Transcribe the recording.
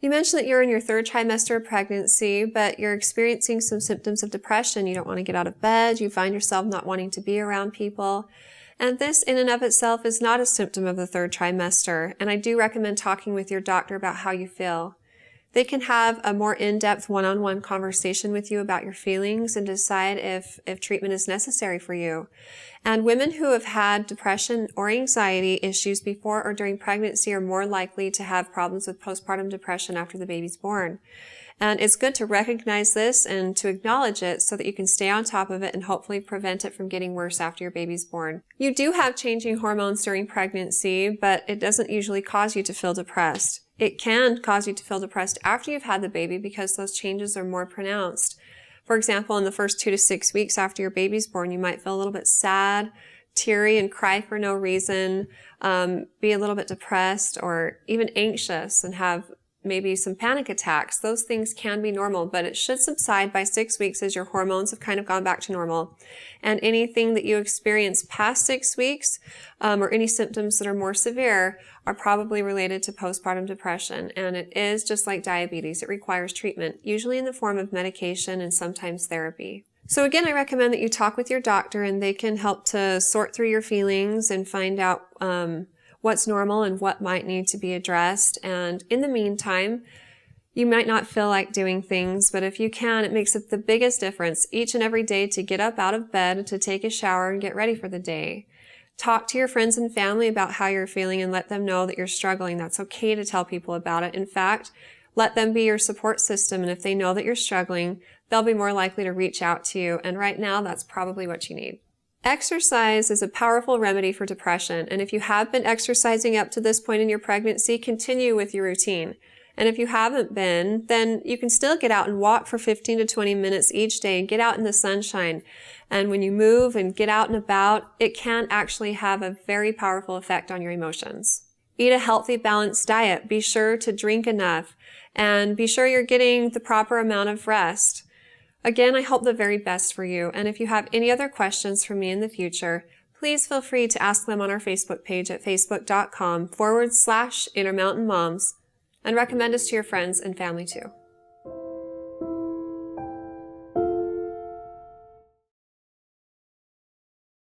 You mentioned that you're in your 3rd trimester of pregnancy, but you're experiencing some symptoms of depression. You don't want to get out of bed. You find yourself not wanting to be around people. And this in and of itself is not a symptom of the 3rd trimester. And I do recommend talking with your doctor about how you feel. They can have a more in-depth one-on-one conversation with you about your feelings and decide if treatment is necessary for you. And women who have had depression or anxiety issues before or during pregnancy are more likely to have problems with postpartum depression after the baby's born. And it's good to recognize this and to acknowledge it so that you can stay on top of it and hopefully prevent it from getting worse after your baby's born. You do have changing hormones during pregnancy, but it doesn't usually cause you to feel depressed. It can cause you to feel depressed after you've had the baby because those changes are more pronounced. For example, in the first 2 to 6 weeks after your baby's born, you might feel a little bit sad, teary, and cry for no reason, be a little bit depressed or even anxious and have maybe some panic attacks. Those things can be normal, but it should subside by 6 weeks as your hormones have kind of gone back to normal. And anything that you experience past 6 weeks, or any symptoms that are more severe are probably related to postpartum depression. And it is just like diabetes. It requires treatment, usually in the form of medication and sometimes therapy. So again, I recommend that you talk with your doctor and they can help to sort through your feelings and find out, what's normal and what might need to be addressed. And in the meantime, you might not feel like doing things, but if you can, it makes it the biggest difference each and every day to get up out of bed, to take a shower and get ready for the day. Talk to your friends and family about how you're feeling and let them know that you're struggling. That's okay to tell people about it. In fact, let them be your support system. And if they know that you're struggling, they'll be more likely to reach out to you. And right now, that's probably what you need. Exercise is a powerful remedy for depression, and if you have been exercising up to this point in your pregnancy, continue with your routine. And if you haven't been, then you can still get out and walk for 15 to 20 minutes each day and get out in the sunshine. And when you move and get out and about, it can actually have a very powerful effect on your emotions. Eat a healthy, balanced diet. Be sure to drink enough, and be sure you're getting the proper amount of rest. Again, I hope the very best for you, and if you have any other questions for me in the future, please feel free to ask them on our Facebook page at facebook.com/InnerMountainMoms, and recommend us to your friends and family too.